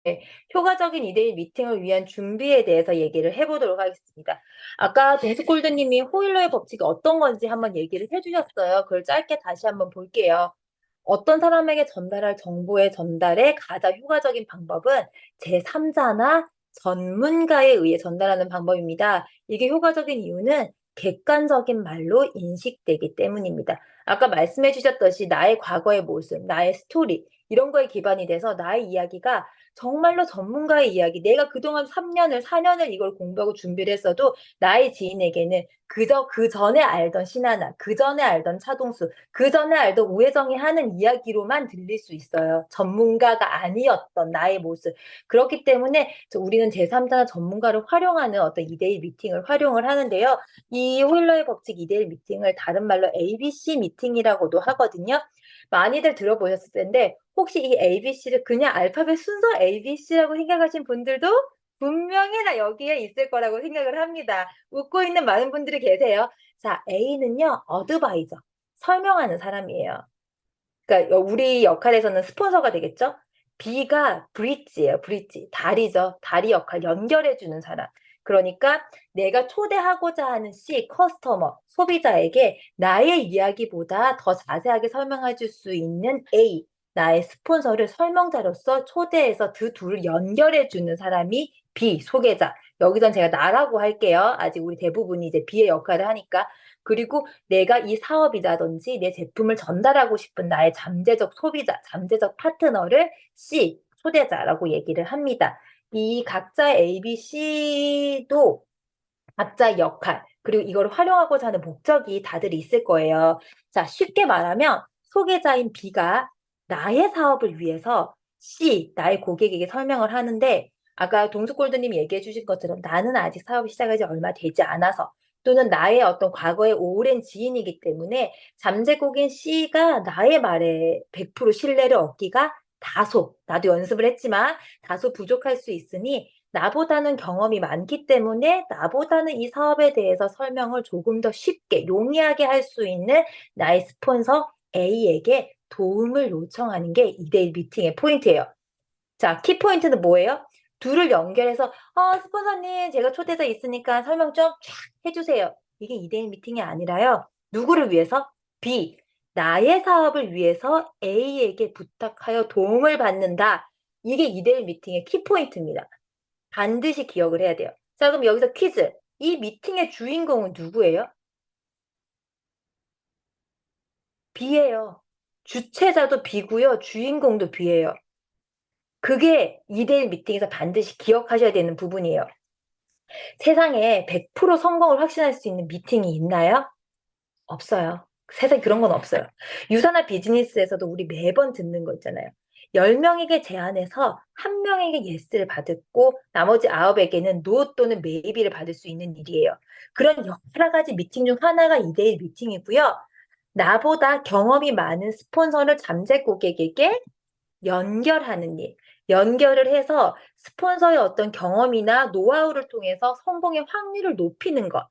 네, 효과적인 2대1 미팅을 위한 준비에 대해서 얘기를 해보도록 하겠습니다. 아까 동스골드님이 호일러의 법칙이 어떤 건지 한번 얘기를 해주셨어요. 그걸 짧게 다시 한번 볼게요. 어떤 사람에게 전달할 정보의 전달에 가장 효과적인 방법은 제3자나 전문가에 의해 전달하는 방법입니다. 이게 효과적인 이유는 객관적인 말로 인식되기 때문입니다. 아까 말씀해 주셨듯이 나의 과거의 모습, 나의 스토리 이런 거에 기반이 돼서 나의 이야기가 정말로 전문가의 이야기, 내가 그동안 3년을, 4년을 이걸 공부하고 준비를 했어도 나의 지인에게는 그저 그 전에 알던 신하나, 그 전에 알던 차동수, 그 전에 알던 우혜정이 하는 이야기로만 들릴 수 있어요. 전문가가 아니었던 나의 모습. 그렇기 때문에 우리는 제3자 전문가를 활용하는 어떤 2대1 미팅을 활용을 하는데요. 이 호일러의 법칙 2대1 미팅을 다른 말로 ABC 미팅이라고도 하거든요. 많이들 들어보셨을 텐데 혹시 이 ABC를 그냥 알파벳 순서 ABC라고 생각하신 분들도 분명히 다 여기에 있을 거라고 생각을 합니다. 웃고 있는 많은 분들이 계세요. 자, A는요, 어드바이저, 설명하는 사람이에요. 그러니까 우리 역할에서는 스폰서가 되겠죠? B가 브릿지예요, 브릿지. 다리죠. 다리 역할, 연결해주는 사람. 그러니까 내가 초대하고자 하는 C, 커스터머, 소비자에게 나의 이야기보다 더 자세하게 설명해 줄 수 있는 A, 나의 스폰서를 설명자로서 초대해서 그 둘을 연결해 주는 사람이 B, 소개자. 여기선 제가 나라고 할게요. 아직 우리 대부분이 이제 B의 역할을 하니까. 그리고 내가 이 사업이라든지 내 제품을 전달하고 싶은 나의 잠재적 소비자, 잠재적 파트너를 C, 초대자라고 얘기를 합니다. 이 각자의 ABC도 각자의 역할, 그리고 이걸 활용하고자 하는 목적이 다들 있을 거예요. 자, 쉽게 말하면 소개자인 B가 나의 사업을 위해서 C, 나의 고객에게 설명을 하는데 아까 동수골드님이 얘기해 주신 것처럼 나는 아직 사업이 시작하지 얼마 되지 않아서 또는 나의 어떤 과거의 오랜 지인이기 때문에 잠재국인 C가 나의 말에 100% 신뢰를 얻기가 다소, 나도 연습을 했지만 다소 부족할 수 있으니 나보다는 경험이 많기 때문에 나보다는 이 사업에 대해서 설명을 조금 더 쉽게 용이하게 할 수 있는 나의 스폰서 A에게 도움을 요청하는 게 2대1 미팅의 포인트예요. 자, 키포인트는 뭐예요? 둘을 연결해서 스폰서님 제가 초대자 있으니까 설명 좀 쫙 해주세요. 이게 2대1 미팅이 아니라요. 누구를 위해서? B. 나의 사업을 위해서 A에게 부탁하여 도움을 받는다. 이게 2대1 미팅의 키포인트입니다. 반드시 기억을 해야 돼요. 자, 그럼 여기서 퀴즈. 이 미팅의 주인공은 누구예요? B예요. 주최자도 B고요. 주인공도 B예요. 그게 2대1 미팅에서 반드시 기억하셔야 되는 부분이에요. 세상에 100% 성공을 확신할 수 있는 미팅이 있나요? 없어요. 세상에 그런 건 없어요. 유사나 비즈니스에서도 우리 매번 듣는 거 있잖아요. 10명에게 제안해서 1명에게 예스를 받았고 나머지 9에게는 노 또는 maybe를 받을 수 있는 일이에요. 그런 여러 가지 미팅 중 하나가 2대1 미팅이고요. 나보다 경험이 많은 스폰서를 잠재 고객에게 연결하는 일. 연결을 해서 스폰서의 어떤 경험이나 노하우를 통해서 성공의 확률을 높이는 것.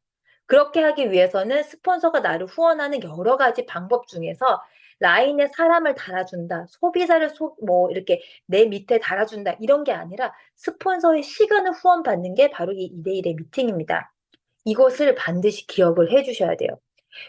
그렇게 하기 위해서는 스폰서가 나를 후원하는 여러 가지 방법 중에서 라인에 사람을 달아준다, 소비자를 뭐 이렇게 내 밑에 달아준다 이런 게 아니라 스폰서의 시간을 후원받는 게 바로 이 2대1의 미팅입니다. 이것을 반드시 기억을 해주셔야 돼요.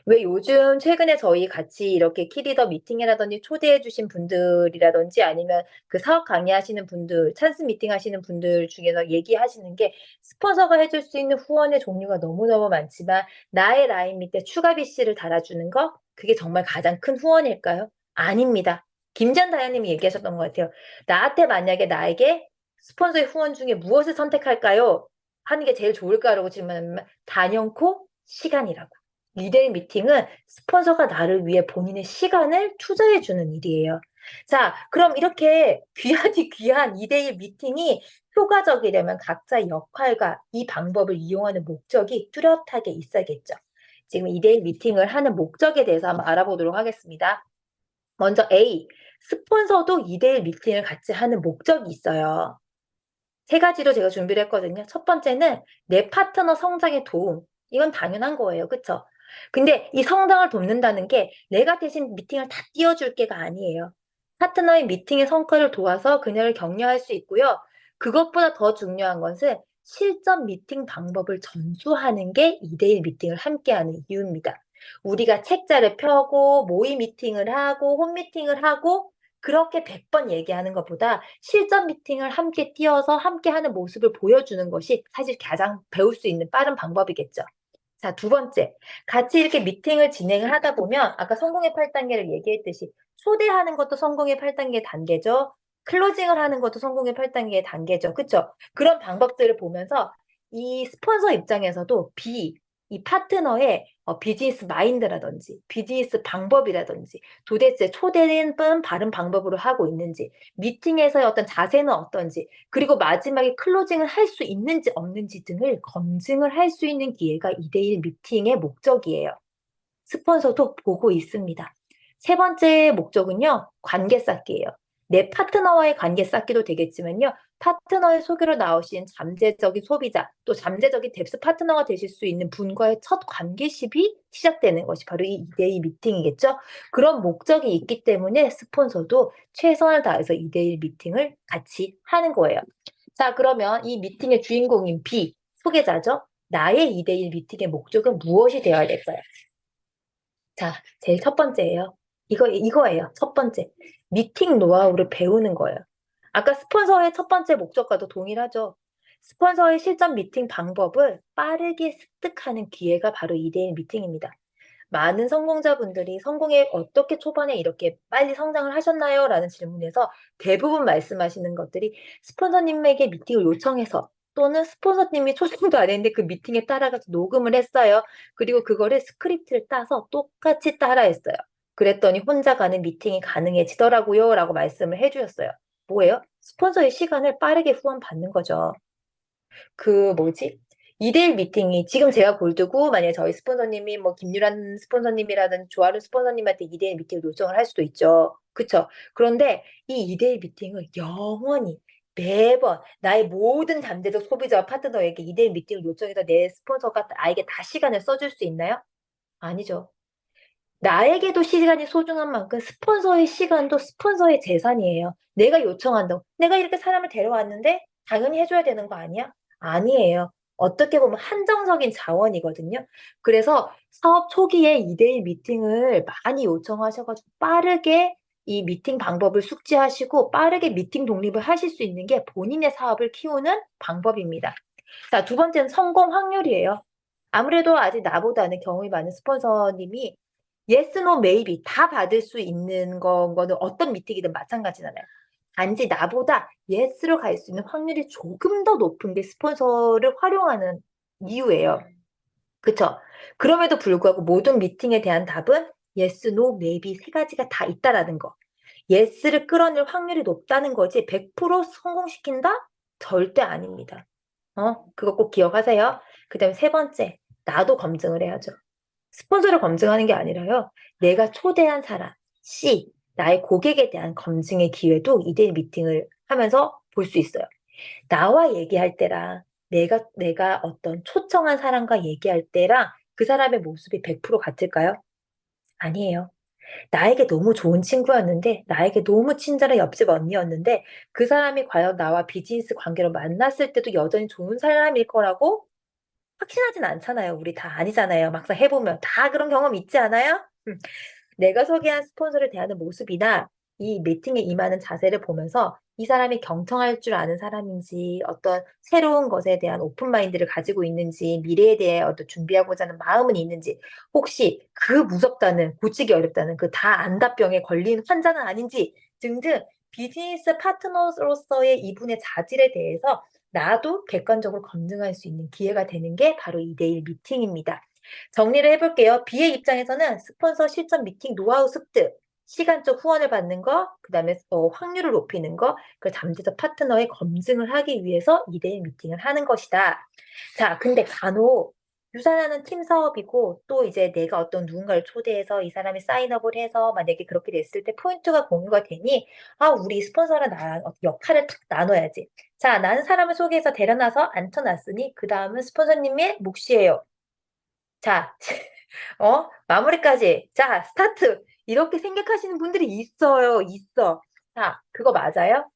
왜 요즘 최근에 저희 같이 이렇게 키리더 미팅이라든지 초대해 주신 분들이라든지 아니면 그 사업 강의하시는 분들, 찬스 미팅 하시는 분들 중에서 얘기하시는 게 스폰서가 해줄 수 있는 후원의 종류가 너무너무 많지만 나의 라인 밑에 추가 BC를 달아주는 거? 그게 정말 가장 큰 후원일까요? 아닙니다. 김전 다현님이 얘기하셨던 것 같아요. 나한테 만약에 나에게 스폰서의 후원 중에 무엇을 선택할까요? 하는 게 제일 좋을까라고 질문하면 단연코 시간이라고. 2대1 미팅은 스폰서가 나를 위해 본인의 시간을 투자해 주는 일이에요. 자, 그럼 이렇게 귀하디 귀한 2대1 미팅이 효과적이려면 각자의 역할과 이 방법을 이용하는 목적이 뚜렷하게 있어야겠죠. 지금 2대1 미팅을 하는 목적에 대해서 한번 알아보도록 하겠습니다. 먼저 A, 스폰서도 2대1 미팅을 같이 하는 목적이 있어요. 세 가지로 제가 준비를 했거든요. 첫 번째는 내 파트너 성장에 도움. 이건 당연한 거예요. 그쵸? 근데 이 성장을 돕는다는 게 내가 대신 미팅을 다 띄워줄 게가 아니에요. 파트너의 미팅의 성과를 도와서 그녀를 격려할 수 있고요. 그것보다 더 중요한 것은 실전 미팅 방법을 전수하는 게 2대1 미팅을 함께하는 이유입니다. 우리가 책자를 펴고 모의 미팅을 하고 홈 미팅을 하고 그렇게 100번 얘기하는 것보다 실전 미팅을 함께 뛰어서 함께하는 모습을 보여주는 것이 사실 가장 배울 수 있는 빠른 방법이겠죠. 자, 두 번째. 같이 이렇게 미팅을 진행을 하다 보면 아까 성공의 8단계를 얘기했듯이 초대하는 것도 성공의 8단계 단계죠. 클로징을 하는 것도 성공의 8단계의 단계죠. 그쵸? 그런 방법들을 보면서 이 스폰서 입장에서도 이 파트너의 비즈니스 마인드라든지 비즈니스 방법이라든지 도대체 초대는 바른 방법으로 하고 있는지 미팅에서의 어떤 자세는 어떤지 그리고 마지막에 클로징을 할 수 있는지 없는지 등을 검증을 할 수 있는 기회가 2대1 미팅의 목적이에요. 스폰서도 보고 있습니다. 세 번째 목적은요, 관계 쌓기예요. 내 파트너와의 관계 쌓기도 되겠지만요, 파트너의 소개로 나오신 잠재적인 소비자, 또 잠재적인 뎁스 파트너가 되실 수 있는 분과의 첫 관계십이 시작되는 것이 바로 이 2대2 미팅이겠죠. 그런 목적이 있기 때문에 스폰서도 최선을 다해서 2대1 미팅을 같이 하는 거예요. 자, 그러면 이 미팅의 주인공인 B, 소개자죠. 나의 2대1 미팅의 목적은 무엇이 되어야 될까요? 자, 제일 첫 번째예요. 이거예요. 첫 번째. 미팅 노하우를 배우는 거예요. 아까 스폰서의 첫 번째 목적과도 동일하죠. 스폰서의 실전 미팅 방법을 빠르게 습득하는 기회가 바로 2대1 미팅입니다. 많은 성공자분들이 성공에 어떻게 초반에 이렇게 빨리 성장을 하셨나요? 라는 질문에서 대부분 말씀하시는 것들이 스폰서님에게 미팅을 요청해서 또는 스폰서님이 초청도 안 했는데 그 미팅에 따라가서 녹음을 했어요. 그리고 그거를 스크립트를 따서 똑같이 따라했어요. 그랬더니 혼자 가는 미팅이 가능해지더라고요. 라고 말씀을 해주셨어요. 뭐예요? 스폰서의 시간을 빠르게 후원받는 거죠. 그 뭐지? 2대1 미팅이 지금 제가 골드고 만약에 저희 스폰서님이 뭐 김유란 스폰서님이라든 조아른 스폰서님한테 2대1 미팅을 요청을 할 수도 있죠. 그쵸? 그런데 이 2대1 미팅을 영원히 매번 나의 모든 잠재적 소비자와 파트너에게 2대1 미팅을 요청해서 내 스폰서가 나에게 다 시간을 써줄 수 있나요? 아니죠. 나에게도 시간이 소중한 만큼 스폰서의 시간도 스폰서의 재산이에요. 내가 요청한다고. 내가 이렇게 사람을 데려왔는데 당연히 해줘야 되는 거 아니야? 아니에요. 어떻게 보면 한정적인 자원이거든요. 그래서 사업 초기에 2대1 미팅을 많이 요청하셔가지고 빠르게 이 미팅 방법을 숙지하시고 빠르게 미팅 독립을 하실 수 있는 게 본인의 사업을 키우는 방법입니다. 자, 두 번째는 성공 확률이에요. 아무래도 아직 나보다는 경험이 많은 스폰서님이 yes, no, maybe 다 받을 수 있는 거는 어떤 미팅이든 마찬가지잖아요. 단지 나보다 yes로 갈 수 있는 확률이 조금 더 높은 게 스폰서를 활용하는 이유예요. 그쵸? 그럼에도 불구하고 모든 미팅에 대한 답은 yes, no, maybe 세 가지가 다 있다라는 거. yes를 끌어낼 확률이 높다는 거지 100% 성공시킨다? 절대 아닙니다. 그거 꼭 기억하세요. 그 다음에 세 번째, 나도 검증을 해야죠. 스폰서를 검증하는 게 아니라요. 내가 초대한 사람, C, 나의 고객에 대한 검증의 기회도 2대1 미팅을 하면서 볼 수 있어요. 나와 얘기할 때랑 내가 어떤 초청한 사람과 얘기할 때랑 그 사람의 모습이 100% 같을까요? 아니에요. 나에게 너무 좋은 친구였는데, 나에게 너무 친절한 옆집 언니였는데, 그 사람이 과연 나와 비즈니스 관계로 만났을 때도 여전히 좋은 사람일 거라고 확신하진 않잖아요. 우리 다 아니잖아요. 막상 해보면 다 그런 경험 있지 않아요? 내가 소개한 스폰서를 대하는 모습이나 이 미팅에 임하는 자세를 보면서 이 사람이 경청할 줄 아는 사람인지 어떤 새로운 것에 대한 오픈 마인드를 가지고 있는지 미래에 대해 어떤 준비하고자 하는 마음은 있는지 혹시 그 무섭다는 고치기 어렵다는 그 다 안다병에 걸린 환자는 아닌지 등등 비즈니스 파트너로서의 이분의 자질에 대해서 나도 객관적으로 검증할 수 있는 기회가 되는 게 바로 2대1 미팅입니다. 정리를 해볼게요. B의 입장에서는 스폰서 실전 미팅 노하우 습득, 시간적 후원을 받는 거, 그 다음에 확률을 높이는 거, 그 잠재적 파트너의 검증을 하기 위해서 2대1 미팅을 하는 것이다. 자, 근데 간혹 유산하는 팀 사업이고 또 이제 내가 어떤 누군가를 초대해서 이 사람이 사인업을 해서 만약에 그렇게 됐을 때 포인트가 공유가 되니 우리 스폰서랑 나랑 역할을 탁 나눠야지. 자, 나는 사람을 소개해서 데려놔서 앉혀놨으니 그 다음은 스폰서님의 몫이에요. 자, 마무리까지. 자, 스타트. 이렇게 생각하시는 분들이 있어요. 있어. 자, 그거 맞아요?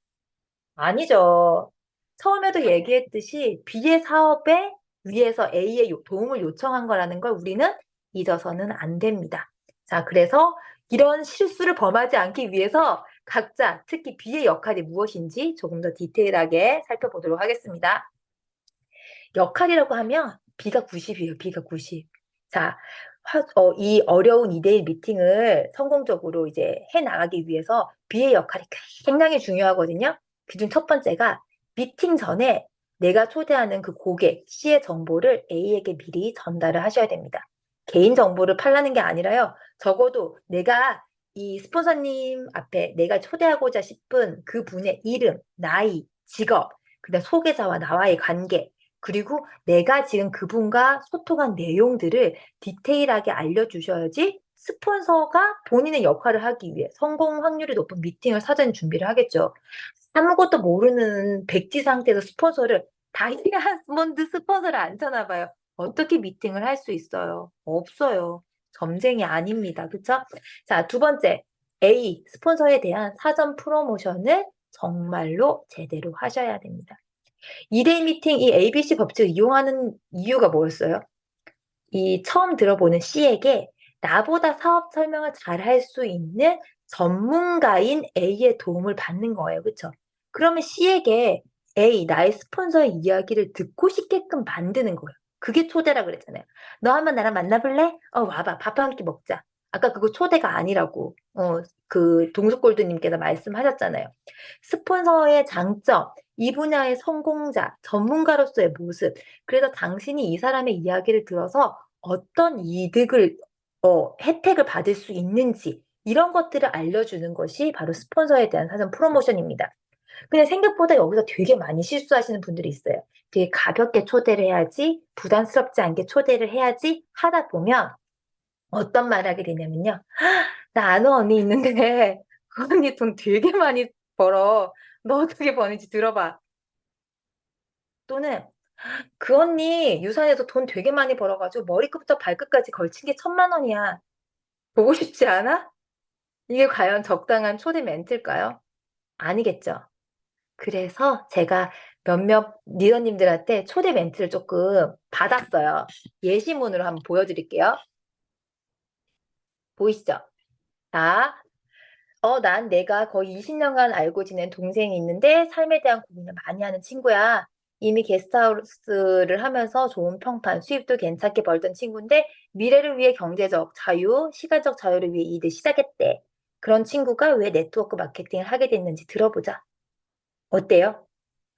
아니죠. 처음에도 얘기했듯이 B의 사업에 위에서 A의 도움을 요청한 거라는 걸 우리는 잊어서는 안 됩니다. 자, 그래서 이런 실수를 범하지 않기 위해서 각자 특히 B의 역할이 무엇인지 조금 더 디테일하게 살펴보도록 하겠습니다. 역할이라고 하면 B가 90이에요. B가 90. 자, 이 어려운 2대1 미팅을 성공적으로 이제 해 나가기 위해서 B의 역할이 굉장히 중요하거든요. 그중 첫 번째가 미팅 전에 내가 초대하는 그 고객 C의 정보를 A에게 미리 전달을 하셔야 됩니다. 개인 정보를 팔라는 게 아니라요. 적어도 내가 이 스폰서님 앞에 내가 초대하고자 싶은 그 분의 이름, 나이, 직업, 그다음 소개자와 나와의 관계, 그리고 내가 지금 그분과 소통한 내용들을 디테일하게 알려주셔야지 스폰서가 본인의 역할을 하기 위해 성공 확률이 높은 미팅을 사전에 준비를 하겠죠. 아무것도 모르는 백지 상태에서 스폰서를 다이아몬드 스폰서를 안 쳐나 봐요. 어떻게 미팅을 할 수 있어요? 없어요. 점쟁이 아닙니다. 그쵸? 자, 두 번째. A, 스폰서에 대한 사전 프로모션을 정말로 제대로 하셔야 됩니다. 2대1 미팅 이 ABC 법칙을 이용하는 이유가 뭐였어요? 이 처음 들어보는 C에게 나보다 사업 설명을 잘할 수 있는 전문가인 A의 도움을 받는 거예요. 그쵸? 그러면 C에게 A, 나의 스폰서의 이야기를 듣고 싶게끔 만드는 거예요. 그게 초대라 그랬잖아요. 너 한번 나랑 만나볼래? 와봐. 밥 한 끼 먹자. 아까 그거 초대가 아니라고, 그 동숙골드님께서 말씀하셨잖아요. 스폰서의 장점, 이 분야의 성공자, 전문가로서의 모습, 그래서 당신이 이 사람의 이야기를 들어서 어떤 이득을, 혜택을 받을 수 있는지, 이런 것들을 알려주는 것이 바로 스폰서에 대한 사전 프로모션입니다. 근데 생각보다 여기서 되게 많이 실수하시는 분들이 있어요. 되게 가볍게 초대를 해야지, 부담스럽지 않게 초대를 해야지 하다 보면 어떤 말 하게 되냐면요. 나 아는 언니 있는데 그 언니 돈 되게 많이 벌어. 너 어떻게 버는지 들어봐. 또는 그 언니 유산에서 돈 되게 많이 벌어가지고 머리끝부터 발끝까지 걸친 게 1,000만 원이야. 보고 싶지 않아? 이게 과연 적당한 초대 멘트일까요? 아니겠죠. 그래서 제가 몇몇 리더님들한테 초대 멘트를 조금 받았어요. 예시문으로 한번 보여드릴게요. 보이시죠? 자, 난 내가 거의 20년간 알고 지낸 동생이 있는데 삶에 대한 고민을 많이 하는 친구야. 이미 게스트하우스를 하면서 좋은 평판, 수입도 괜찮게 벌던 친구인데 미래를 위해 경제적 자유, 시간적 자유를 위해 일을 시작했대. 그런 친구가 왜 네트워크 마케팅을 하게 됐는지 들어보자. 어때요?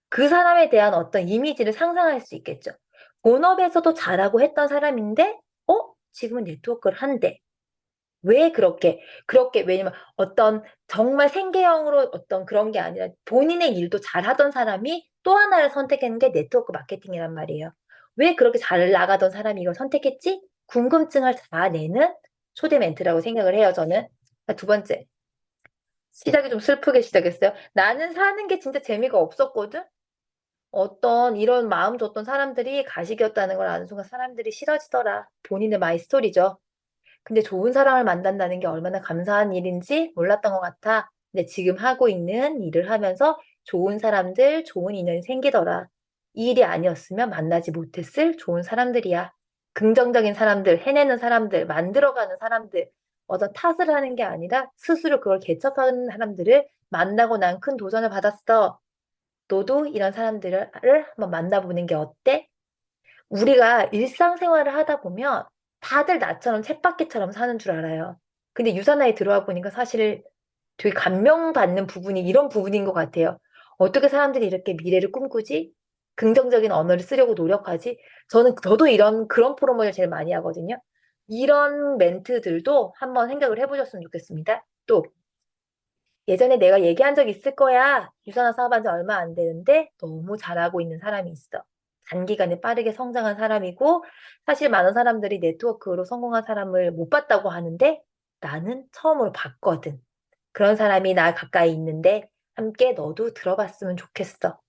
그 사람에 대한 어떤 이미지를 상상할 수 있겠죠. 본업에서도 잘하고 했던 사람인데, 지금은 네트워크를 한대. 왜 그렇게, 왜냐면 어떤 정말 생계형으로 어떤 그런 게 아니라 본인의 일도 잘하던 사람이 또 하나를 선택했는 게 네트워크 마케팅이란 말이에요. 왜 그렇게 잘 나가던 사람이 이걸 선택했지? 궁금증을 자아내는 초대 멘트라고 생각을 해요, 저는. 두 번째. 시작이 좀 슬프게 시작했어요. 나는 사는 게 진짜 재미가 없었거든? 어떤 이런 마음 줬던 사람들이 가식이었다는 걸 아는 순간 사람들이 싫어지더라. 본인의 마이 스토리죠. 근데 좋은 사람을 만난다는 게 얼마나 감사한 일인지 몰랐던 것 같아. 근데 지금 하고 있는 일을 하면서 좋은 사람들, 좋은 인연이 생기더라. 이 일이 아니었으면 만나지 못했을 좋은 사람들이야. 긍정적인 사람들, 해내는 사람들, 만들어가는 사람들, 어떤 탓을 하는 게 아니라 스스로 그걸 개척하는 사람들을 만나고 난 큰 도전을 받았어. 너도 이런 사람들을 한번 만나보는 게 어때? 우리가 일상생활을 하다 보면 다들 나처럼 쳇바퀴처럼 사는 줄 알아요. 근데 유사나에 들어와 보니까 사실 되게 감명받는 부분이 이런 부분인 것 같아요. 어떻게 사람들이 이렇게 미래를 꿈꾸지? 긍정적인 언어를 쓰려고 노력하지? 저도 그런 프로모션을 제일 많이 하거든요. 이런 멘트들도 한번 생각을 해보셨으면 좋겠습니다. 또, 예전에 내가 얘기한 적 있을 거야. 유산화 사업한 지 얼마 안 되는데 너무 잘하고 있는 사람이 있어. 단기간에 빠르게 성장한 사람이고 사실 많은 사람들이 네트워크로 성공한 사람을 못 봤다고 하는데 나는 처음으로 봤거든. 그런 사람이 나 가까이 있는데 함께 너도 들어봤으면 좋겠어.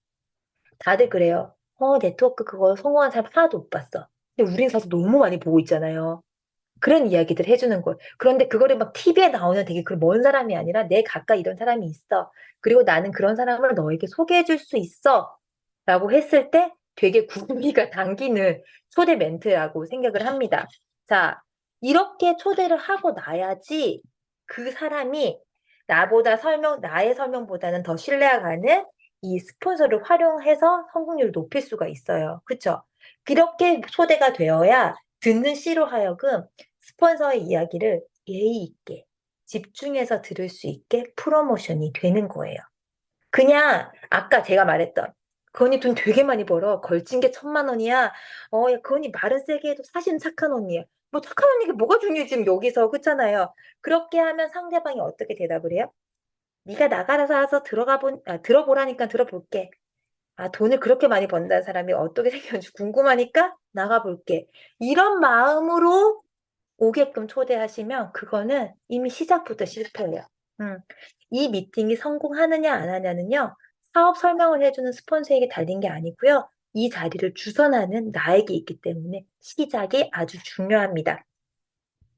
다들 그래요. 네트워크 그거 성공한 사람 하나도 못 봤어. 근데 우린 사실 너무 많이 보고 있잖아요. 그런 이야기들 해주는 거예요. 그런데 그거를 막 TV에 나오는 되게 그 먼 사람이 아니라 내 가까이 이런 사람이 있어. 그리고 나는 그런 사람을 너에게 소개해 줄 수 있어. 라고 했을 때 되게 구미가 당기는 초대 멘트라고 생각을 합니다. 자, 이렇게 초대를 하고 나야지 그 사람이 나의 설명보다는 더 신뢰가 가는 이 스폰서를 활용해서 성공률을 높일 수가 있어요. 그쵸? 그렇게 초대가 되어야 듣는 C로 하여금 스폰서의 이야기를 예의 있게 집중해서 들을 수 있게 프로모션이 되는 거예요. 그냥 아까 제가 말했던 그 언니 돈 되게 많이 벌어. 걸친 게 1,000만 원이야. 야, 그 언니 말은 세게 해도 사실은 착한 언니야. 뭐 착한 언니가 뭐가 중요해 지금 여기서 그렇잖아요. 그렇게 하면 상대방이 어떻게 대답을 해요? 네가 나가서 들어보라니까 들어볼게. 아, 돈을 그렇게 많이 번다는 사람이 어떻게 생겼는지 궁금하니까 나가볼게. 이런 마음으로 오게끔 초대하시면 그거는 이미 시작부터 실패예요. 음. 이 미팅이 성공하느냐 안 하냐는요. 사업 설명을 해주는 스폰서에게 달린 게 아니고요. 이 자리를 주선하는 나에게 있기 때문에 시작이 아주 중요합니다.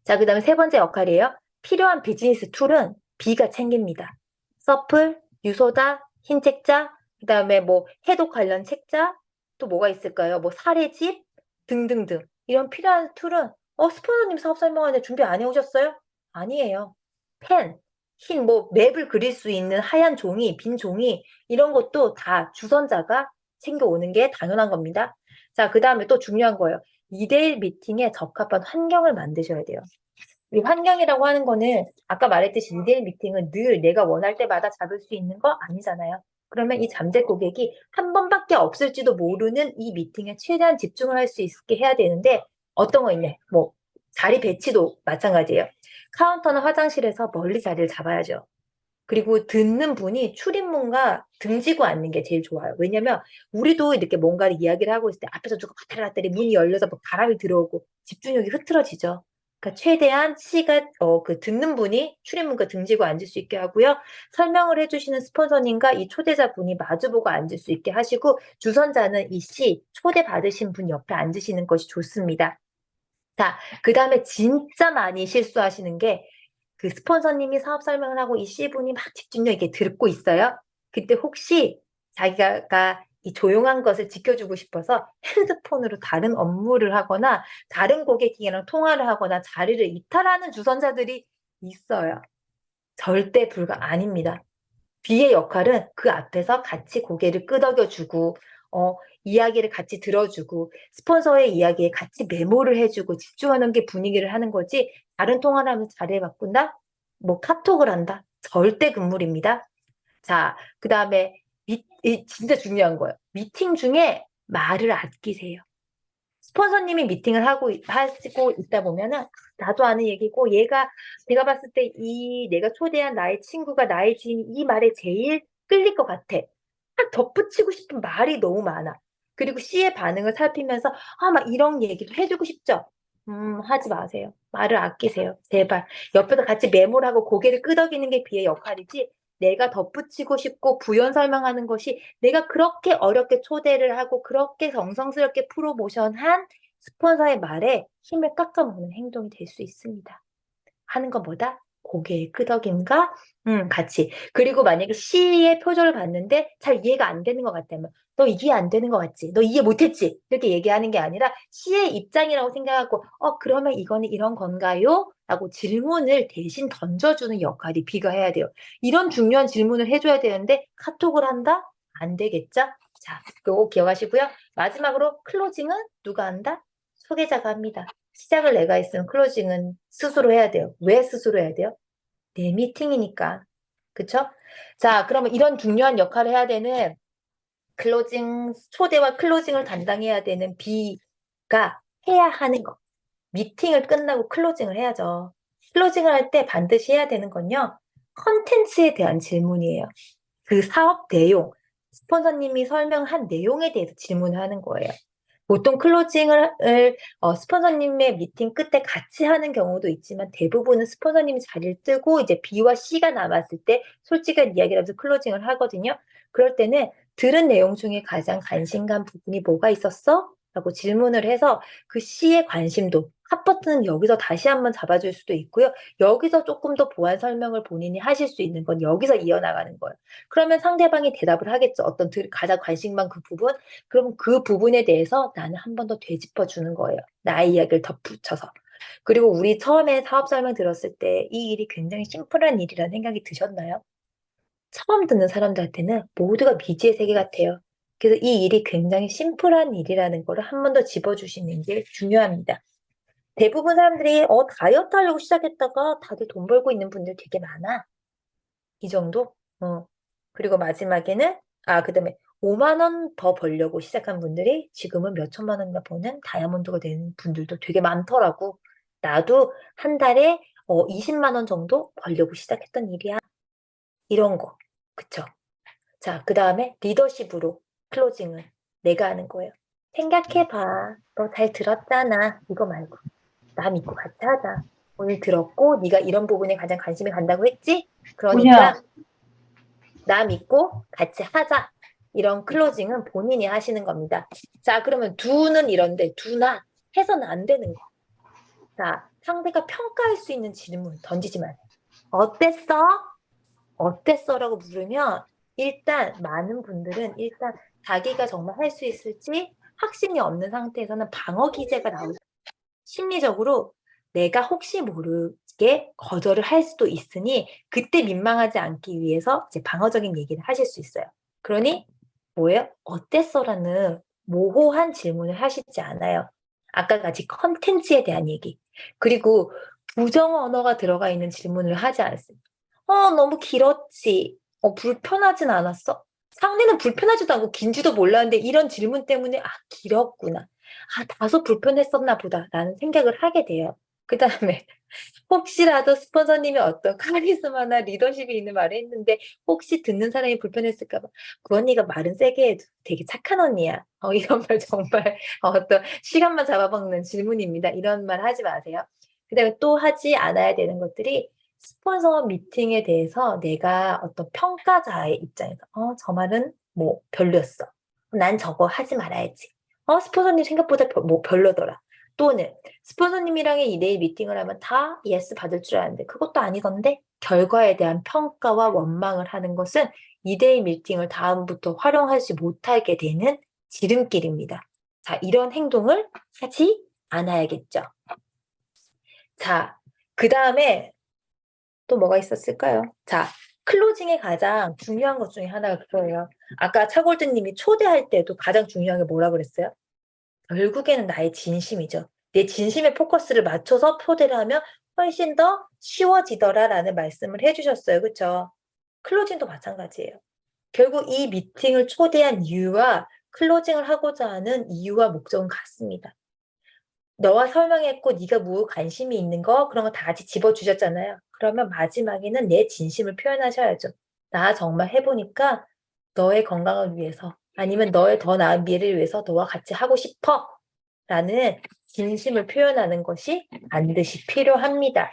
자, 그 다음에 세 번째 역할이에요. 필요한 비즈니스 툴은 B가 챙깁니다. 서플, 유소다, 흰 책자, 그 다음에 뭐 해독 관련 책자, 또 뭐가 있을까요? 뭐 사례집 등등등. 이런 필요한 툴은 스포너님 사업 설명하는데 준비 안 해오셨어요? 아니에요. 펜, 흰 뭐 맵을 그릴 수 있는 하얀 종이, 빈 종이 이런 것도 다 주선자가 챙겨오는 게 당연한 겁니다. 자, 그 다음에 또 중요한 거예요. 2대1 미팅에 적합한 환경을 만드셔야 돼요. 이 환경이라고 하는 거는 아까 말했듯이 2대1 미팅은 늘 내가 원할 때마다 잡을 수 있는 거 아니잖아요. 그러면 이 잠재 고객이 한 번밖에 없을지도 모르는 이 미팅에 최대한 집중을 할 수 있게 해야 되는데 어떤 거 있냐? 뭐 자리 배치도 마찬가지예요. 카운터나 화장실에서 멀리 자리를 잡아야죠. 그리고 듣는 분이 출입문과 등지고 앉는 게 제일 좋아요. 왜냐면 우리도 이렇게 뭔가를 이야기를 하고 있을 때 앞에서 누가 왔다리 갔다리 문이 열려서 막 바람이 들어오고 집중력이 흐트러지죠. 그러니까 최대한 그 듣는 분이 출입문과 등지고 앉을 수 있게 하고요. 설명을 해주시는 스폰서님과 이 초대자분이 마주보고 앉을 수 있게 하시고 주선자는 이 씨 초대받으신 분 옆에 앉으시는 것이 좋습니다. 자, 그 다음에 진짜 많이 실수하시는 게 그 스폰서님이 사업 설명을 하고 이 C분이 막 집중력 있게 듣고 있어요. 그때 혹시 자기가 이 조용한 것을 지켜주고 싶어서 핸드폰으로 다른 업무를 하거나 다른 고객이랑 통화를 하거나 자리를 이탈하는 주선자들이 있어요. 절대 불가 아닙니다. B의 역할은 그 앞에서 같이 고개를 끄덕여주고, 이야기를 같이 들어주고, 스폰서의 이야기에 같이 메모를 해주고, 집중하는 게 분위기를 하는 거지, 다른 통화를 하면서 자리를 바꾼다? 뭐 카톡을 한다? 절대 금물입니다. 자, 그 다음에, 진짜 중요한 거예요. 미팅 중에 말을 아끼세요. 스폰서님이 미팅을 하시고 있다 보면은 나도 아는 얘기고 내가 봤을 때 내가 초대한 나의 친구가 나의 지인이 이 말에 제일 끌릴 것 같아. 딱 덧붙이고 싶은 말이 너무 많아. 그리고 C의 반응을 살피면서 막 이런 얘기도 해주고 싶죠. 하지 마세요. 말을 아끼세요. 제발. 옆에서 같이 메모를 하고 고개를 끄덕이는 게 B의 역할이지 내가 덧붙이고 싶고 부연 설명하는 것이 내가 그렇게 어렵게 초대를 하고 그렇게 정성스럽게 프로모션한 스폰서의 말에 힘을 깎아먹는 행동이 될 수 있습니다. 하는 것보다 고개의 끄덕임과 같이. 그리고 만약에 C의 표정을 봤는데 잘 이해가 안 되는 것 같다면 너 이해 안 되는 것 같지? 너 이해 못했지? 이렇게 얘기하는 게 아니라 C의 입장이라고 생각하고 그러면 이거는 이런 건가요? 라고 질문을 대신 던져주는 역할이 B가 해야 돼요. 이런 중요한 질문을 해줘야 되는데 카톡을 한다? 안 되겠죠? 자, 그거 기억하시고요. 마지막으로 클로징은 누가 한다? 소개자가 합니다. 시작을 내가 했으면 클로징은 스스로 해야 돼요. 왜 스스로 해야 돼요? 내 미팅이니까. 그쵸? 자, 그러면 이런 중요한 역할을 해야 되는 초대와 클로징을 담당해야 되는 B가 해야 하는 거. 미팅을 끝나고 클로징을 해야죠. 클로징을 할 때 반드시 해야 되는 건요. 컨텐츠에 대한 질문이에요. 그 사업 내용, 스폰서님이 설명한 내용에 대해서 질문을 하는 거예요. 보통 클로징을 스폰서님의 미팅 끝에 같이 하는 경우도 있지만 대부분은 스폰서님이 자리를 뜨고 이제 B와 C가 남았을 때 솔직한 이야기를 하면서 클로징을 하거든요. 그럴 때는 들은 내용 중에 가장 관심 간 부분이 뭐가 있었어? 라고 질문을 해서 그 C의 관심도 핫 버튼은 여기서 다시 한번 잡아줄 수도 있고요. 여기서 조금 더 보완 설명을 본인이 하실 수 있는 건 여기서 이어나가는 거예요. 그러면 상대방이 대답을 하겠죠. 어떤 가장 관심만 그 부분. 그럼 그 부분에 대해서 나는 한 번 더 되짚어 주는 거예요. 나의 이야기를 덧붙여서. 그리고 우리 처음에 사업 설명 들었을 때 이 일이 굉장히 심플한 일이라는 생각이 드셨나요? 처음 듣는 사람들한테는 모두가 미지의 세계 같아요. 그래서 이 일이 굉장히 심플한 일이라는 거를 한 번 더 짚어주시는 게 중요합니다. 대부분 사람들이 다이어트 하려고 시작했다가 다들 돈 벌고 있는 분들 되게 많아. 이 정도? 그리고 마지막에는 그다음에 5만 원 더 벌려고 시작한 분들이 지금은 몇 천만 원이나 버는 다이아몬드가 되는 분들도 되게 많더라고. 나도 한 달에 20만 원 정도 벌려고 시작했던 일이야. 이런 거. 그쵸? 자, 그다음에 리더십으로 클로징은 내가 하는 거예요. 생각해봐. 너 잘 들었잖아. 이거 말고. 나 믿고 같이 하자. 오늘 들었고 네가 이런 부분에 가장 관심이 간다고 했지? 그러니까 나 믿고 같이 하자. 이런 클로징은 본인이 하시는 겁니다. 자, 그러면 두는 이런데 두나 해서는 안 되는 거. 자, 상대가 평가할 수 있는 질문 던지지 마세요. 어땠어? 어땠어?라고 물으면 일단 많은 분들은 일단 자기가 정말 할 수 있을지 확신이 없는 상태에서는 방어 기제가 나오죠. 심리적으로 내가 혹시 모르게 거절을 할 수도 있으니 그때 민망하지 않기 위해서 이제 방어적인 얘기를 하실 수 있어요. 그러니 뭐예요? 어땠어?라는 모호한 질문을 하시지 않아요. 아까 같이 컨텐츠에 대한 얘기. 그리고 부정 언어가 들어가 있는 질문을 하지 않습니다. 너무 길었지. 불편하진 않았어? 상대는 불편하지도 않고 긴지도 몰랐는데 이런 질문 때문에 길었구나. 다소 불편했었나 보다 라는 생각을 하게 돼요. 그 다음에 혹시라도 스폰서님이 어떤 카리스마나 리더십이 있는 말을 했는데 혹시 듣는 사람이 불편했을까 봐 그 언니가 말은 세게 해도 되게 착한 언니야. 이런 말 정말 어떤 시간만 잡아먹는 질문입니다. 이런 말 하지 마세요. 그 다음에 또 하지 않아야 되는 것들이 스폰서 미팅에 대해서 내가 어떤 평가자의 입장에서 저 말은 뭐 별로였어. 난 저거 하지 말아야지. 스폰서님 생각보다 별로더라. 또는 스폰서님이랑의 2대1 미팅을 하면 다 예스 받을 줄 아는데 그것도 아니던데 결과에 대한 평가와 원망을 하는 것은 2대1 미팅을 다음부터 활용하지 못하게 되는 지름길입니다. 자, 이런 행동을 하지 않아야겠죠. 자, 그 다음에 또 뭐가 있었을까요? 자, 클로징의 가장 중요한 것 중에 하나가 그거예요. 아까 차골드님이 초대할 때도 가장 중요한 게 뭐라 그랬어요? 결국에는 나의 진심이죠. 내 진심에 포커스를 맞춰서 초대를 하면 훨씬 더 쉬워지더라라는 말씀을 해주셨어요. 그쵸? 클로징도 마찬가지예요. 결국 이 미팅을 초대한 이유와 클로징을 하고자 하는 이유와 목적은 같습니다. 너와 설명했고 네가 뭐 관심이 있는 거 그런 거 다 같이 집어주셨잖아요. 그러면 마지막에는 내 진심을 표현하셔야죠. 나 정말 해보니까 너의 건강을 위해서 아니면 너의 더 나은 미래를 위해서 너와 같이 하고 싶어 라는 진심을 표현하는 것이 반드시 필요합니다.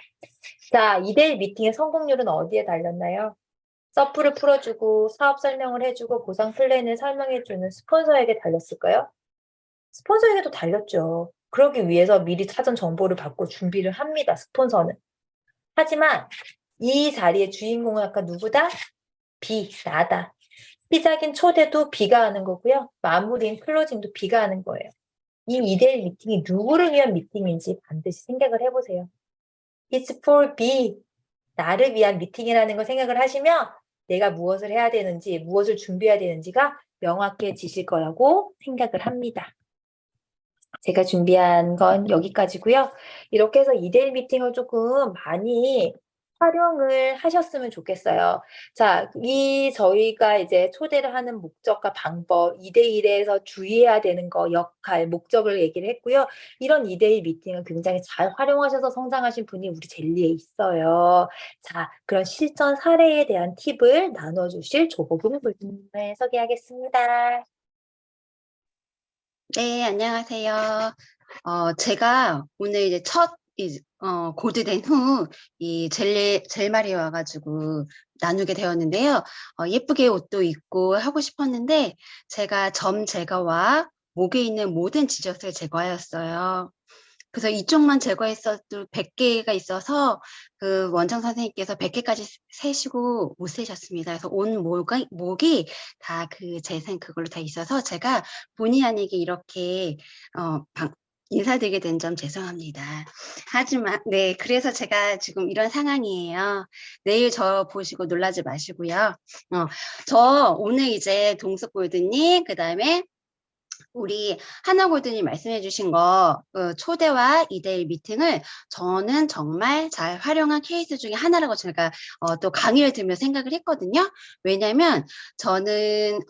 자, 2대1 미팅의 성공률은 어디에 달렸나요? 서프를 풀어주고 사업 설명을 해주고 보상 플랜을 설명해주는 스폰서에게 달렸을까요? 스폰서에게도 달렸죠. 그러기 위해서 미리 사전 정보를 받고 준비를 합니다. 스폰서는. 하지만 이 자리의 주인공은 아까 누구다? 나다. 시작인 초대도 B가 하는 거고요. 마무리인 클로징도 B가 하는 거예요. 이 2대1 미팅이 누구를 위한 미팅인지 반드시 생각을 해보세요. It's for B. 나를 위한 미팅이라는 걸 생각을 하시면 내가 무엇을 해야 되는지, 무엇을 준비해야 되는지가 명확해지실 거라고 생각을 합니다. 제가 준비한 건 여기까지고요. 이렇게 해서 2대1 미팅을 조금 많이 활용을 하셨으면 좋겠어요. 자, 저희가 이제 초대를 하는 목적과 방법, 2대1에서 주의해야 되는 거, 역할, 목적을 얘기를 했고요. 이런 2대1 미팅을 굉장히 잘 활용하셔서 성장하신 분이 우리 젤리에 있어요. 자, 그런 실전 사례에 대한 팁을 나눠주실 조보금 골드님을 소개하겠습니다. 네, 안녕하세요. 제가 오늘 이제 고드된 후 이 젤말이 와가지고 나누게 되었는데요. 예쁘게 옷도 입고 하고 싶었는데 제가 점 제거와 목에 있는 모든 지적을 제거하였어요. 그래서 이쪽만 제거했어도 100개가 있어서 그 원장 선생님께서 100개까지 세시고 못 세셨습니다. 그래서 온 목이 다 그 재생 그걸로 다 있어서 제가 본의 아니게 이렇게 인사드리게 된 점 죄송합니다. 하지만 네, 그래서 제가 지금 이런 상황이에요. 내일 저 보시고 놀라지 마시고요. 저 오늘 이제 동석골드님 그다음에 우리 하나골드님 말씀해 주신 거 초대와 2대1 미팅을 저는 정말 잘 활용한 케이스 중에 하나라고 제가 또 강의를 들으며 생각을 했거든요. 왜냐하면 저는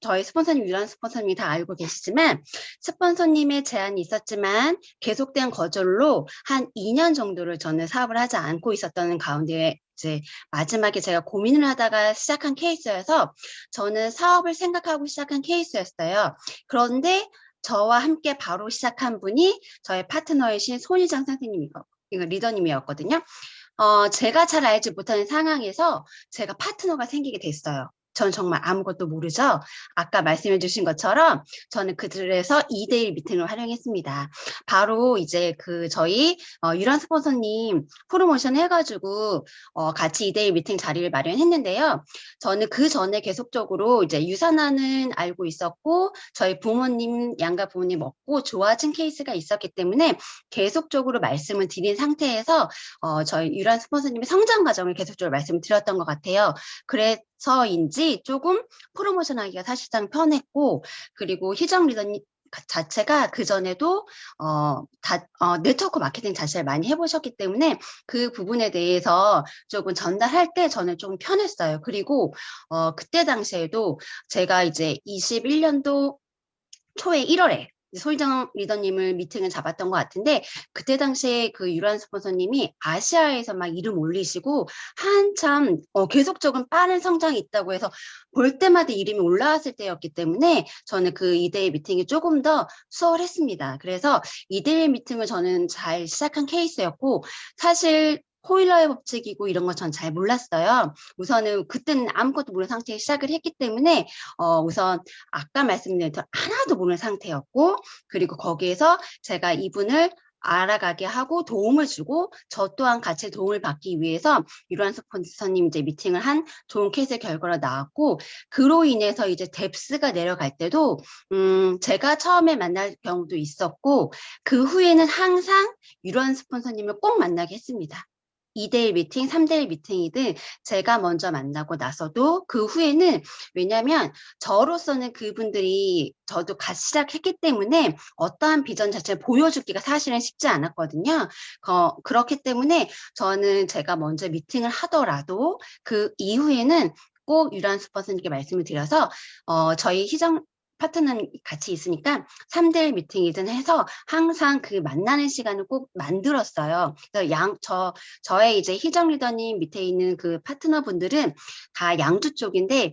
저희 스폰서님, 유란 스폰서님이 다 알고 계시지만 스폰서님의 제안이 있었지만 계속된 거절로 한 2년 정도를 저는 사업을 하지 않고 있었던 가운데 이제 마지막에 제가 고민을 하다가 시작한 케이스여서 저는 사업을 생각하고 시작한 케이스였어요. 그런데 저와 함께 바로 시작한 분이 저의 파트너이신 손희정 선생님이고 리더님이었거든요. 제가 잘 알지 못하는 상황에서 제가 파트너가 생기게 됐어요. 전 정말 아무것도 모르죠. 아까 말씀해 주신 것처럼 저는 그들에서 2대1 미팅을 활용했습니다. 바로 이제 저희 유란 스폰서님 프로모션 해가지고 같이 2대1 미팅 자리를 마련했는데요. 저는 그 전에 계속적으로 이제 유산화는 알고 있었고 저희 부모님 양가 부모님 먹고 좋아진 케이스가 있었기 때문에 계속적으로 말씀을 드린 상태에서 저희 유란 스폰서님의 성장 과정을 계속적으로 말씀을 드렸던 것 같아요. 그래서인지 조금 프로모션 하기가 사실상 편했고, 그리고 희정 리더님 자체가 그전에도 네트워크 마케팅 자체를 많이 해보셨기 때문에 그 부분에 대해서 조금 전달할 때 저는 좀 편했어요. 그리고 그때 당시에도 제가 이제 21년도 초에 1월에 소희정 리더님을 미팅을 잡았던 것 같은데 그때 당시에 그 유란 스폰서님이 아시아에서 막 이름 올리시고 한참 계속적인 빠른 성장이 있다고 해서 볼 때마다 이름이 올라왔을 때였기 때문에 저는 그 2대1 미팅이 조금 더 수월했습니다. 그래서 2대1 미팅을 저는 잘 시작한 케이스였고 사실 호일러의 법칙이고 이런 거 전 잘 몰랐어요. 우선은 그때는 아무것도 모르는 상태에 시작을 했기 때문에 우선 아까 말씀드린 대로 하나도 모르는 상태였고 그리고 거기에서 제가 이분을 알아가게 하고 도움을 주고 저 또한 같이 도움을 받기 위해서 유란 스폰서님 이제 미팅을 한 좋은 케이스 결과로 나왔고 그로 인해서 이제 뎁스가 내려갈 때도 제가 처음에 만날 경우도 있었고 그 후에는 항상 유란 스폰서님을 꼭 만나게 했습니다. 2대1 미팅, 3대1 미팅이든 제가 먼저 만나고 나서도 그 후에는 왜냐하면 저로서는 그분들이 저도 같이 시작했기 때문에 어떠한 비전 자체를 보여주기가 사실은 쉽지 않았거든요. 그렇기 때문에 저는 제가 먼저 미팅을 하더라도 그 이후에는 꼭 유란 스폰서님께 말씀을 드려서 저희 희정 파트너는 같이 있으니까 3대1 미팅이든 해서 항상 그 만나는 시간을 꼭 만들었어요. 그래서 저의 이제 희정 리더님 밑에 있는 그 파트너분들은 다 양주 쪽인데,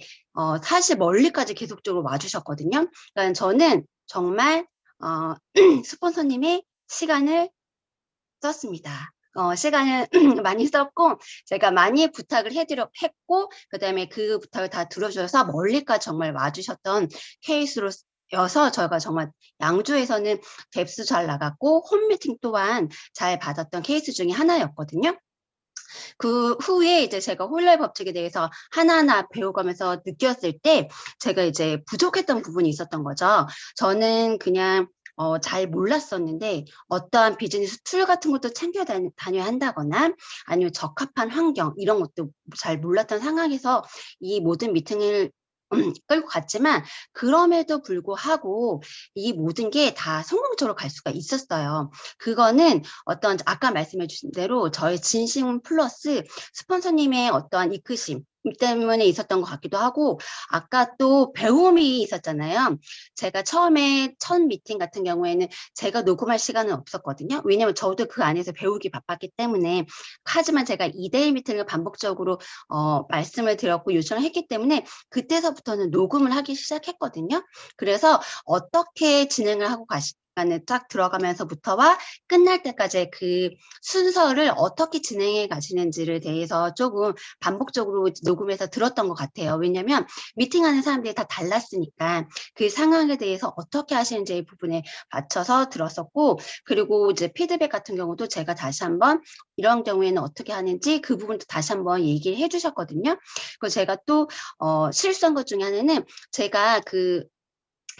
사실 멀리까지 계속적으로 와주셨거든요. 그러니까 저는 정말, 스폰서님의 시간을 썼습니다. 시간을 많이 썼고, 제가 많이 부탁을 했고, 그 다음에 그 부탁을 다 들어주셔서 멀리까지 정말 와주셨던 케이스로 여서 저희가 정말 양주에서는 뎁스 잘 나갔고 홈미팅 또한 잘 받았던 케이스 중에 하나였거든요. 그 후에 이제 제가 홀러의 법칙에 대해서 하나하나 배워가면서 느꼈을 때 제가 이제 부족했던 부분이 있었던 거죠. 저는 그냥 잘 몰랐었는데 어떠한 비즈니스 툴 같은 것도 챙겨 다녀야 한다거나 아니면 적합한 환경 이런 것도 잘 몰랐던 상황에서 이 모든 미팅을 끌고 갔지만 그럼에도 불구하고 이 모든 게 다 성공적으로 갈 수가 있었어요. 그거는 어떤 아까 말씀해 주신 대로 저의 진심 플러스 스폰서님의 어떠한 이끄심 때문에 있었던 것 같기도 하고 아까 또 배움이 있었잖아요. 제가 처음에 첫 미팅 같은 경우에는 제가 녹음할 시간은 없었거든요. 왜냐하면 저도 그 안에서 배우기 바빴기 때문에 하지만 제가 2대1 미팅을 반복적으로 말씀을 드렸고 요청을 했기 때문에 그때서부터는 녹음을 하기 시작했거든요. 그래서 어떻게 진행을 하고 그러니까는 쫙 들어가면서부터와 끝날 때까지 그 순서를 어떻게 진행해 가시는지를 대해서 조금 반복적으로 녹음해서 들었던 것 같아요. 왜냐면 미팅하는 사람들이 다 달랐으니까 그 상황에 대해서 어떻게 하시는지 부분에 맞춰서 들었었고, 그리고 이제 피드백 같은 경우도 제가 다시 한번 이런 경우에는 어떻게 하는지 그 부분도 다시 한번 얘기를 해주셨거든요. 그리고 제가 또 실수한 것 중에 하나는 제가 그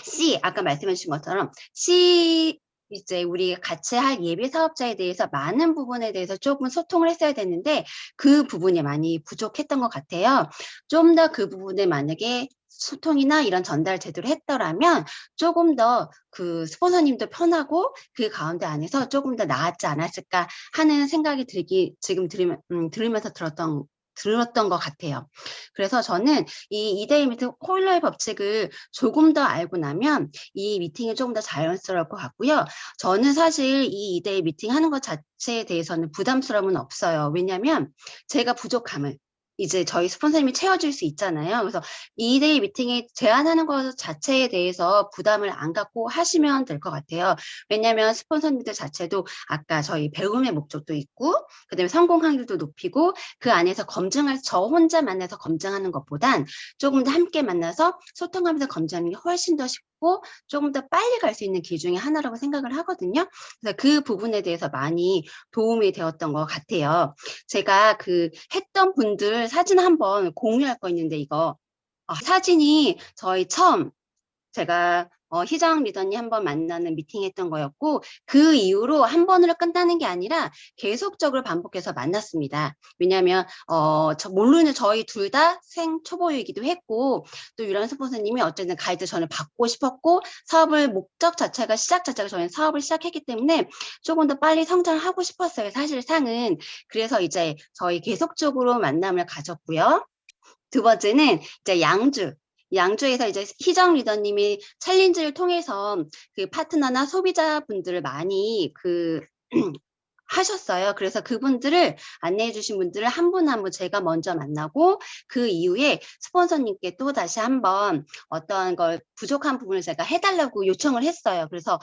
C, 아까 말씀해 주신 것처럼 C 이제 우리 같이 할 예비 사업자에 대해서 많은 부분에 대해서 조금 소통을 했어야 되는데 그 부분이 많이 부족했던 것 같아요. 좀 더 그 부분에 만약에 소통이나 이런 전달 제대로 했더라면 조금 더 그 스폰서님도 편하고 그 가운데 안에서 조금 더 나았지 않았을까 하는 생각이 지금 들으면서 들었던 것 같아요. 그래서 저는 이 2대1 미팅 호일러의 법칙을 조금 더 알고 나면 이 미팅이 조금 더 자연스러울 것 같고요. 저는 사실 이 2대1 미팅 하는 것 자체에 대해서는 부담스러움은 없어요. 왜냐하면 제가 부족함을 이제 저희 스폰서님이 채워줄 수 있잖아요. 그래서 2대1 미팅에 제안하는 것 자체에 대해서 부담을 안 갖고 하시면 될 것 같아요. 왜냐하면 스폰서님들 자체도 아까 저희 배움의 목적도 있고, 그다음에 성공 확률도 높이고, 그 안에서 저 혼자 만나서 검증하는 것보단 조금 더 함께 만나서 소통하면서 검증하는 게 훨씬 더 쉽고 조금 더 빨리 갈 수 있는 길 중에 하나라고 생각을 하거든요. 그래서 그 부분에 대해서 많이 도움이 되었던 것 같아요. 제가 그 했던 분들 사진 한번 공유할 거 있는데 이거 사진이 저희 처음 제가 희정 리더님 한번 만나는 미팅했던 거였고 그 이후로 한 번으로 끝나는 게 아니라 계속적으로 반복해서 만났습니다. 왜냐하면 모르는 저희 둘 다 생초보이기도 했고 또 유란 스폰서님이 어쨌든 가이드 전을 받고 싶었고 사업을 시작 자체가 저희는 사업을 시작했기 때문에 조금 더 빨리 성장하고 싶었어요. 사실상은. 그래서 이제 저희 계속적으로 만남을 가졌고요. 두 번째는 이제 양주에서 이제 희정 리더님이 챌린지를 통해서 그 파트너나 소비자분들을 많이 하셨어요. 그래서 그분들을 안내해 주신 분들을 한 분 한 분 제가 먼저 만나고 그 이후에 스폰서님께 또 다시 한번 어떤 걸 부족한 부분을 제가 해달라고 요청을 했어요. 그래서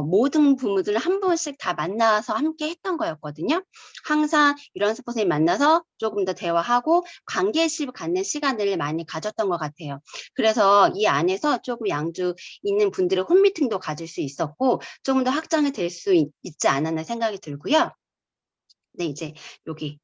모든 부분들을 한 분씩 다 만나서 함께 했던 거였거든요. 항상 이런 스폰서님 만나서 조금 더 대화하고 관계심을 갖는 시간을 많이 가졌던 것 같아요. 그래서 이 안에서 조금 양주 있는 분들의 홈미팅도 가질 수 있었고 조금 더 확장이 될 수 있지 않았나 생각이 들고요. 네, 이제 여기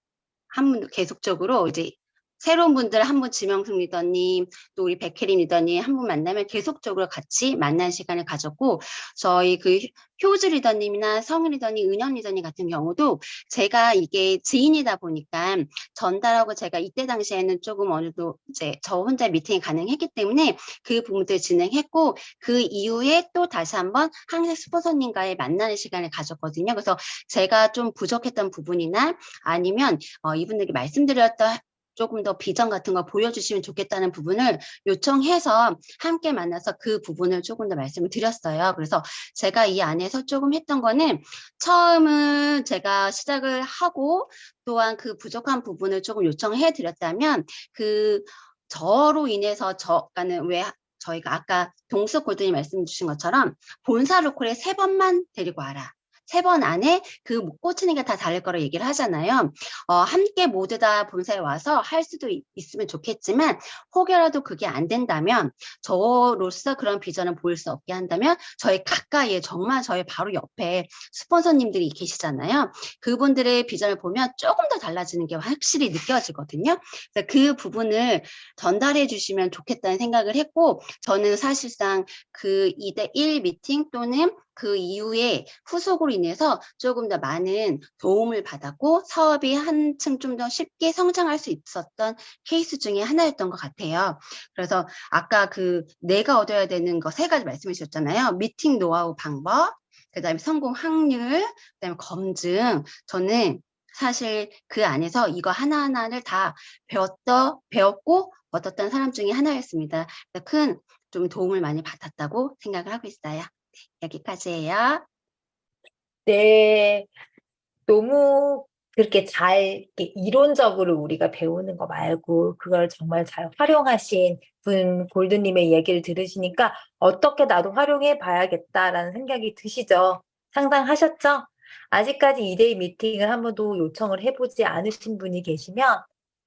한 분 계속적으로 이제 새로운 분들 한 분 지명숙 리더님 또 우리 백혜림 리더님 한 분 만나면 계속적으로 같이 만난 시간을 가졌고 저희 그 효주 리더님이나 성희 리더님, 은영 리더님 같은 경우도 제가 이게 지인이다 보니까 전달하고 제가 이때 당시에는 조금 어느 정도 이제 저 혼자 미팅이 가능했기 때문에 그 부분들 진행했고 그 이후에 또 다시 한번 항상 스폰서님과의 만나는 시간을 가졌거든요. 그래서 제가 좀 부족했던 부분이나 아니면 이분들께 말씀드렸던 조금 더 비전 같은 거 보여주시면 좋겠다는 부분을 요청해서 함께 만나서 그 부분을 조금 더 말씀을 드렸어요. 그래서 제가 이 안에서 조금 했던 거는 처음은 제가 시작을 하고 또한 그 부족한 부분을 조금 요청해 드렸다면 저로 인해서 그러니까는 왜 저희가 아까 동수 골든이 말씀 주신 것처럼 본사 로컬에 3번만 데리고 와라. 3번 안에 그 꽂히는 게 다 다를 거라 얘기를 하잖아요. 함께 모두 다 본사에 와서 할 수도 있으면 좋겠지만 혹여라도 그게 안 된다면 저로서 그런 비전을 보일 수 없게 한다면 저희 가까이에 정말 저희 바로 옆에 스폰서님들이 계시잖아요. 그분들의 비전을 보면 조금 더 달라지는 게 확실히 느껴지거든요. 그래서 그 부분을 전달해 주시면 좋겠다는 생각을 했고 저는 사실상 그 2대1 미팅 또는 그 이후에 후속으로 인해서 조금 더 많은 도움을 받았고 사업이 한층 좀 더 쉽게 성장할 수 있었던 케이스 중에 하나였던 것 같아요. 그래서 아까 내가 얻어야 되는 거 3가지 말씀해 주셨잖아요. 미팅 노하우 방법, 그다음에 성공 확률, 그다음에 검증. 저는 사실 그 안에서 이거 하나하나를 다 배웠고 얻었던 사람 중에 하나였습니다. 큰 좀 도움을 많이 받았다고 생각을 하고 있어요. 여기까지예요. 네, 너무 그렇게 잘 이렇게 이론적으로 우리가 배우는 거 말고 그걸 정말 잘 활용하신 분 골드님의 얘기를 들으시니까 어떻게 나도 활용해 봐야겠다라는 생각이 드시죠? 상상하셨죠? 아직까지 2대2 미팅을 한 번도 요청을 해보지 않으신 분이 계시면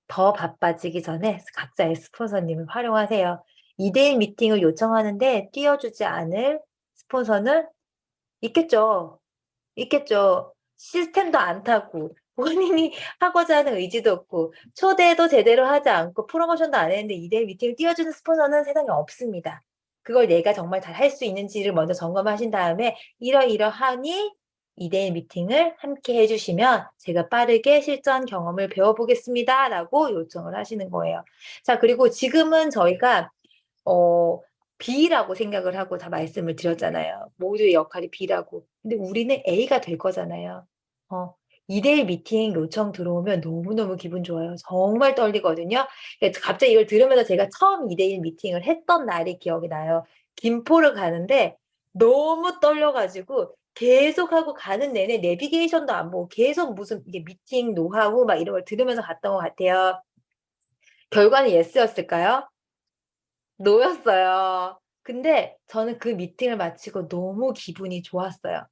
더 바빠지기 전에 각자의 스폰서님을 활용하세요. 2대1 미팅을 요청하는데 띄워주지 않을 스폰서는 있겠죠. 있겠죠. 시스템도 안 타고 본인이 하고자 하는 의지도 없고 초대도 제대로 하지 않고 프로모션도 안 했는데 2대1 미팅을 띄워주는 스폰서는 세상에 없습니다. 그걸 내가 정말 잘 할 수 있는지를 먼저 점검하신 다음에 이러이러하니 2대1 미팅을 함께 해주시면 제가 빠르게 실전 경험을 배워보겠습니다라고 요청을 하시는 거예요. 자, 그리고 지금은 저희가 어, B라고 생각을 하고 다 말씀을 드렸잖아요. 모두의 역할이 B라고. 근데 우리는 A가 될 거잖아요. 어, 2대1 미팅 요청 들어오면 너무너무 기분 좋아요. 정말 떨리거든요. 그래서 갑자기 이걸 들으면서 제가 처음 2대1 미팅을 했던 날이 기억이 나요. 김포를 가는데 너무 떨려가지고 계속 하고 가는 내내 내비게이션도 안 보고 계속 무슨 이게 미팅 노하우 막 이런 걸 들으면서 갔던 것 같아요. 결과는 예스였을까요? 노였어요. 근데 저는 그 미팅을 마치고 너무 기분이 좋았어요.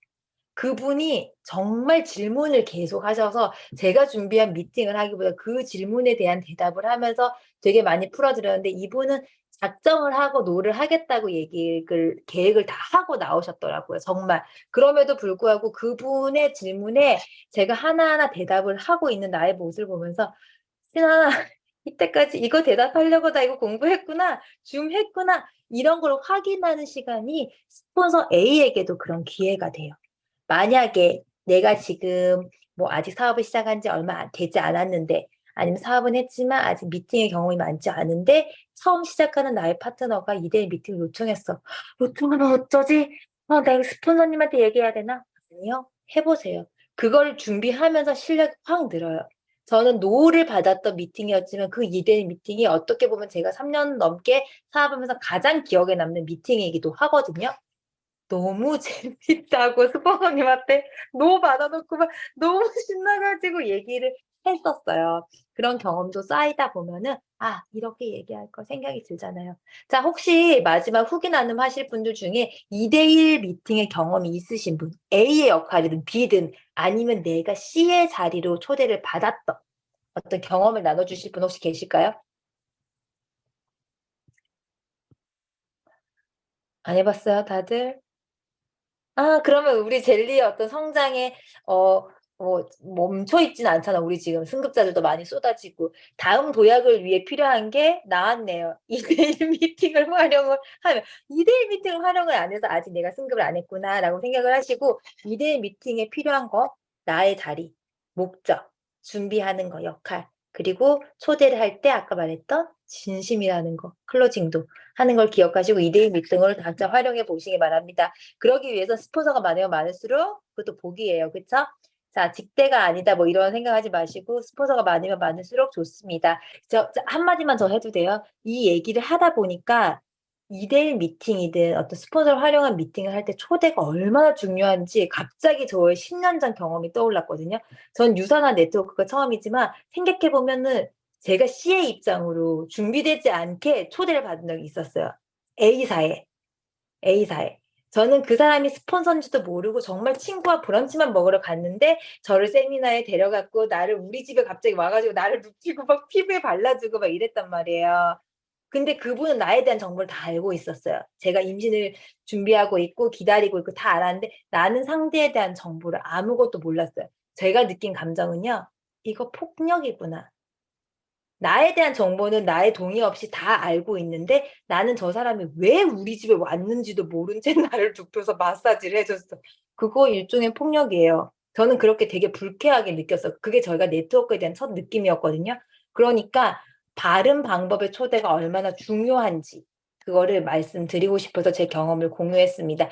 그분이 정말 질문을 계속 하셔서 제가 준비한 미팅을 하기보다 그 질문에 대한 대답을 하면서 되게 많이 풀어드렸는데 이분은 작정을 하고 노를 하겠다고 계획을 다 하고 나오셨더라고요. 정말. 그럼에도 불구하고 그분의 질문에 제가 하나하나 대답을 하고 있는 나의 모습을 보면서 신아, 이때까지 이거 대답하려고 나 이거 공부했구나, 줌 했구나, 이런 걸 확인하는 시간이 스폰서 A에게도 그런 기회가 돼요. 만약에 내가 지금 뭐 아직 사업을 시작한 지 얼마 되지 않았는데, 아니면 사업은 했지만 아직 미팅의 경험이 많지 않은데, 처음 시작하는 나의 파트너가 2대1 미팅을 요청했어. 요청하면 어쩌지? 내가 스폰서님한테 얘기해야 되나? 아니요. 해보세요. 그걸 준비하면서 실력이 확 늘어요. 저는 노를 받았던 미팅이었지만 그 2대1 미팅이 어떻게 보면 제가 3년 넘게 사업하면서 가장 기억에 남는 미팅이기도 하거든요. 너무 재밌다고 스포너님한테 노 받아놓고 막 너무 신나가지고 얘기를 했었어요. 그런 경험도 쌓이다 보면은 아, 이렇게 얘기할 거 생각이 들잖아요. 자, 혹시 마지막 후기 나눔 하실 분들 중에 2대1 미팅의 경험이 있으신 분, A의 역할이든 B든 아니면 내가 C의 자리로 초대를 받았던 어떤 경험을 나눠주실 분 혹시 계실까요? 안 해봤어요, 다들? 아, 그러면 우리 젤리의 어떤 성장에, 멈춰 있진 않잖아. 우리 지금 승급자들도 많이 쏟아지고. 다음 도약을 위해 필요한 게 나왔네요. 2대1 미팅을 활용을 하면. 2대1 미팅을 활용을 안 해서 아직 내가 승급을 안 했구나라고 생각을 하시고, 2대1 미팅에 필요한 거, 나의 자리, 목적, 준비하는 거, 역할, 그리고 초대를 할 때 아까 말했던 진심이라는 거, 클로징도 하는 걸 기억하시고 2대1 미팅을 각자 활용해 보시기 바랍니다. 그러기 위해서 스폰서가 많으면 많을수록 그것도 복이에요. 그쵸? 자, 직대가 아니다 뭐 이런 생각하지 마시고 스폰서가 많으면 많을수록 좋습니다. 한마디만 더 해도 돼요? 이 얘기를 하다 보니까 2대1 미팅이든 어떤 스폰서를 활용한 미팅을 할 때 초대가 얼마나 중요한지 갑자기 저의 10년 전 경험이 떠올랐거든요. 전 유산화 네트워크가 처음이지만 생각해보면은 제가 C의 입장으로 준비되지 않게 초대를 받은 적이 있었어요. A사에. A사에. 저는 그 사람이 스폰서인지도 모르고 정말 친구와 브런치만 먹으러 갔는데 저를 세미나에 데려갔고 나를 우리 집에 갑자기 와가지고 나를 눕히고 막 피부에 발라주고 막 이랬단 말이에요. 근데 그분은 나에 대한 정보를 다 알고 있었어요. 제가 임신을 준비하고 있고 기다리고 있고 다 알았는데 나는 상대에 대한 정보를 아무것도 몰랐어요. 제가 느낀 감정은요. 이거 폭력이구나. 나에 대한 정보는 나의 동의 없이 다 알고 있는데 나는 저 사람이 왜 우리 집에 왔는지도 모른 채 나를 눕혀서 마사지를 해줬어. 그거 일종의 폭력이에요. 저는 그렇게 되게 불쾌하게 느꼈어요. 그게 저희가 네트워크에 대한 첫 느낌이었거든요. 그러니까 바른 방법의 초대가 얼마나 중요한지 그거를 말씀드리고 싶어서 제 경험을 공유했습니다.